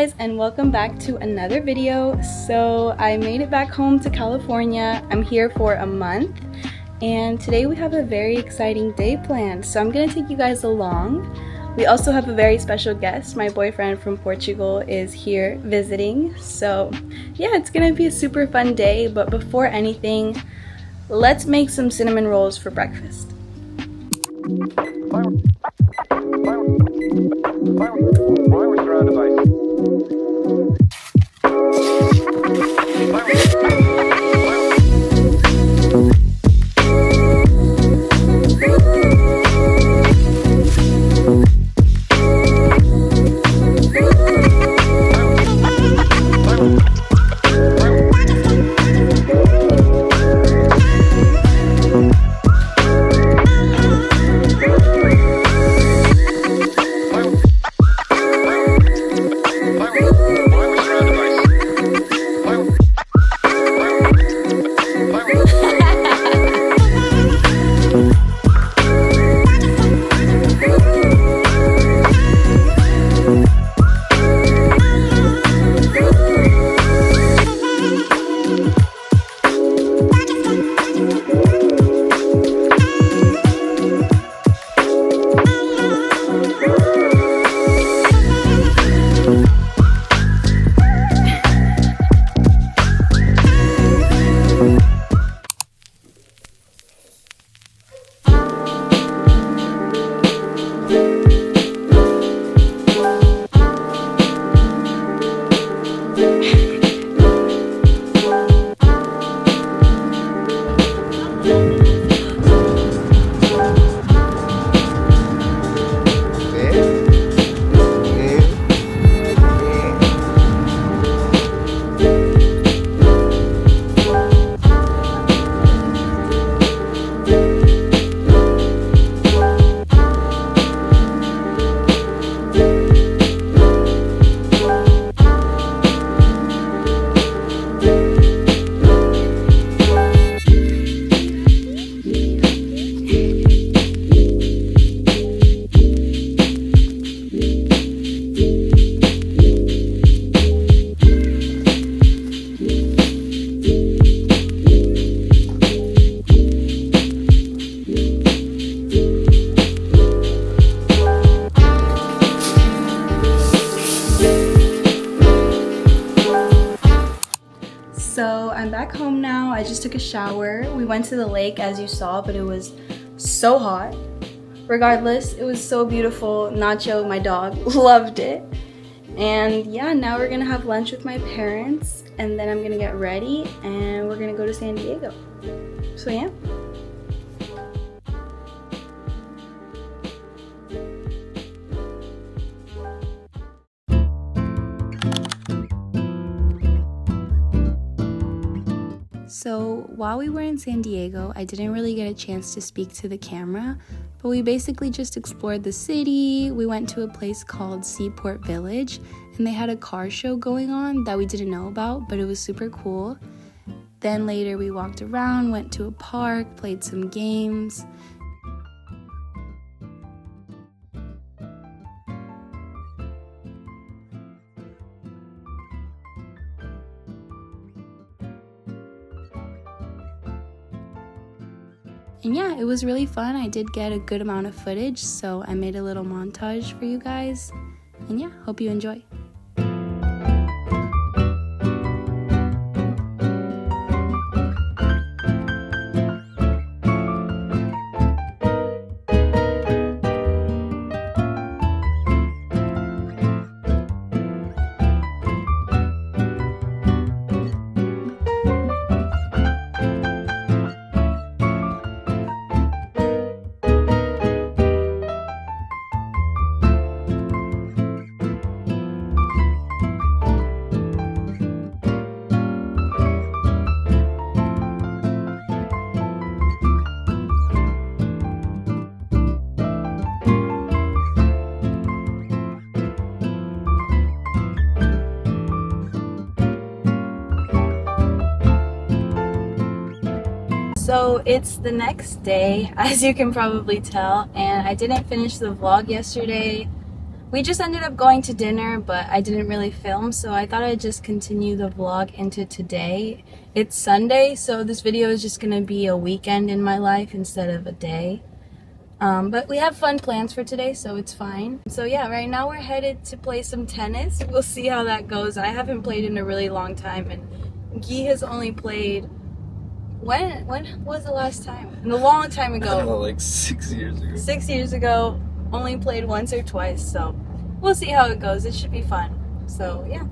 guys, and welcome back to another video. So I made it back home to California. I'm here for a month and today we have a very exciting day planned, so I'm gonna take you guys along. We also have a very special guest. My boyfriend from Portugal is here visiting, so yeah, it's gonna be a super fun day. But before anything, let's make some cinnamon rolls for breakfast. Why we're surrounded by So I'm back home now. I just took a shower. We went to the lake as you saw, but it was so hot. Regardless, it was so beautiful. Nacho, my dog, loved it. And yeah, now we're gonna have lunch with my parents and then I'm gonna get ready and we're gonna go to San Diego. So yeah. So while we were in San Diego, I didn't really get a chance to speak to the camera, but we basically just explored the city. We went to a place called Seaport Village, and they had a car show going on that we didn't know about, but it was super cool. Then later we walked around, went to a park, played some games. And yeah, it was really fun. I did get a good amount of footage, so I made a little montage for you guys. And yeah, hope you enjoy. So it's the next day, as you can probably tell, and I didn't finish the vlog yesterday. We just ended up going to dinner, but I didn't really film, so I thought I'd just continue the vlog into today. It's Sunday, so this video is just gonna be a weekend in my life instead of a day. But we have fun plans for today, so it's fine. So yeah, right now we're headed to play some tennis. We'll see how that goes. I haven't played in a really long time, and Guy has only played... When was the last time? A long time ago. I don't know, like 6 years ago. 6 years ago. Only played once or twice, so we'll see how it goes. It should be fun. So yeah.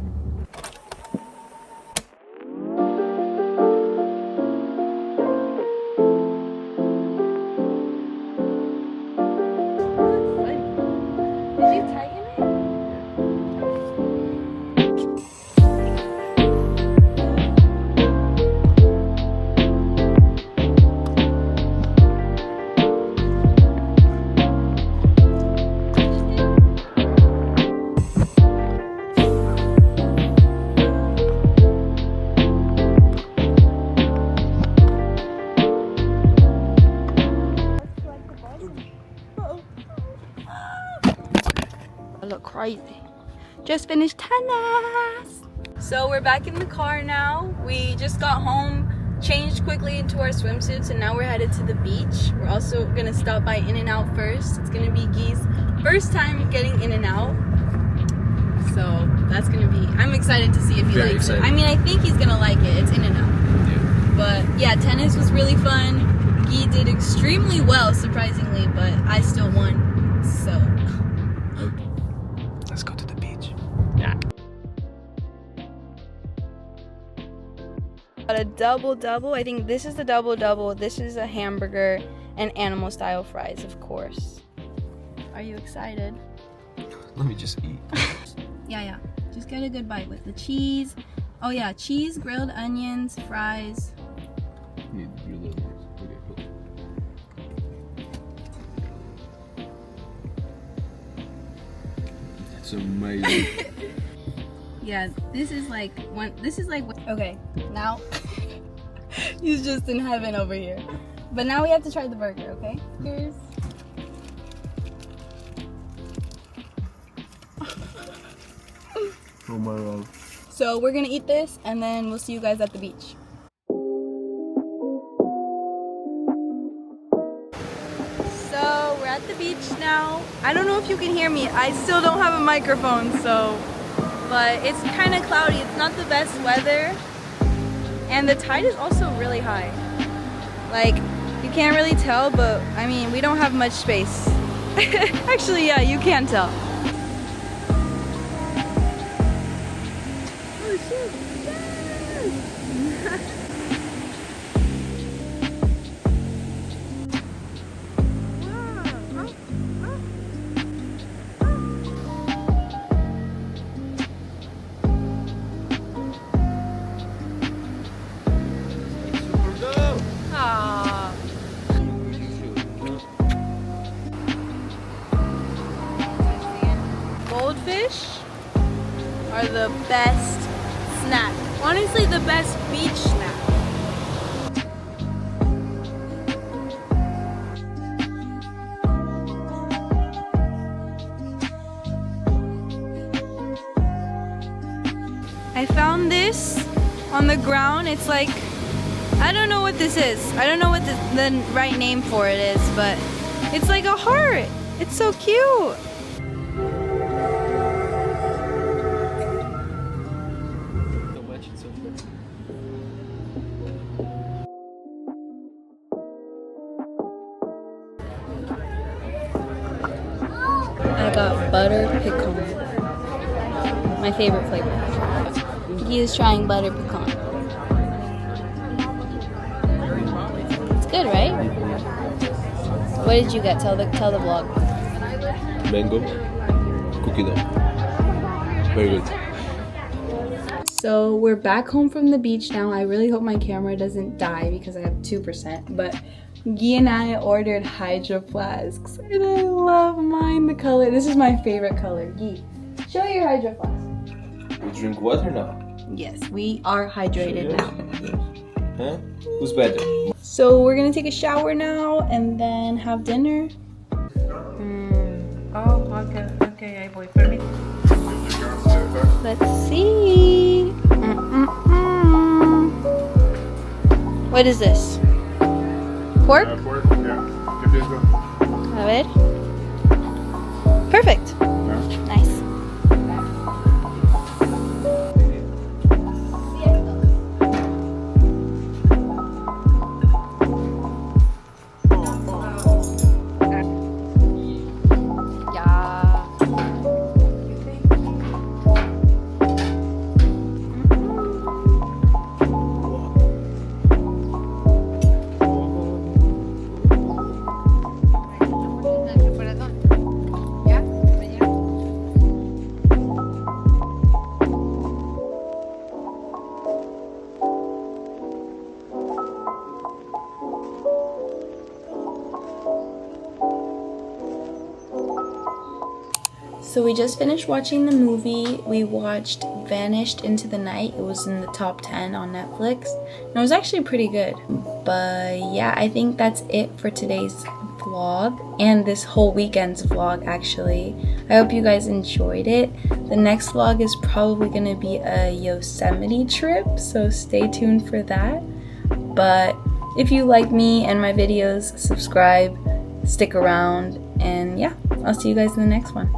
Did you tighten it? I look crazy. Just finished tennis. So we're back in the car now. We just got home, changed quickly into our swimsuits, and now we're headed to the beach. We're also gonna stop by In-N-Out first. It's gonna be Guy's first time getting In-N-Out. So that's gonna be, I'm excited to see if he likes it. I mean, I think he's gonna like it. It's In-N-Out. Yeah. But yeah, tennis was really fun. Guy did extremely well, surprisingly, but I still won. So Let's go to the beach. yeah. Got a double. I think this is the double. This is a hamburger and animal style fries, of course. Are you excited? Let me just eat. Yeah. Just get a good bite with the cheese. Oh yeah, cheese, grilled onions, fries. Need your little words. Okay, cool. It's amazing. Yeah, this is like okay, now he's just in heaven over here. But now we have to try the burger, okay? Here's Oh my god. So we're gonna eat this and then we'll see you guys at the beach. So we're at the beach now. I don't know if you can hear me. I still don't have a microphone, but it's kind of cloudy. It's not the best weather. And the tide is also really high. Like, you can't really tell, but I mean, we don't have much space. Actually, yeah, you can tell. Oh shoot! Yes! Goldfish are the best snack. Honestly, the best beach snack. I found this on the ground. It's like, I don't know what this is. I don't know what the right name for it is, but it's like a heart. It's so cute. I got butter pecan. My favorite flavor. He is trying butter pecan. It's good, right? What did you get? Tell the vlog. Mango cookie dough. Very good. So we're back home from the beach now. I really hope my camera doesn't die because I have 2%. But Guy and I ordered hydro flasks, and I love mine. The color. This is my favorite color. Guy, show your hydro flask. We drink water now. Yes, we are hydrated now. Huh? Who's better? So we're gonna take a shower now and then have dinner. Oh, okay, ahí voy. Pero Let's see. What is this? Pork? Pork, yeah. ¿Qué piensas? A ver. Perfect. Yeah. Nice. So we just finished watching the movie. We watched Vanished into the Night. It was in the top 10 on Netflix. And it was actually pretty good. But yeah, I think that's it for today's vlog. And this whole weekend's vlog, actually. I hope you guys enjoyed it. The next vlog is probably going to be a Yosemite trip. So stay tuned for that. But if you like me and my videos, subscribe, stick around. And yeah, I'll see you guys in the next one.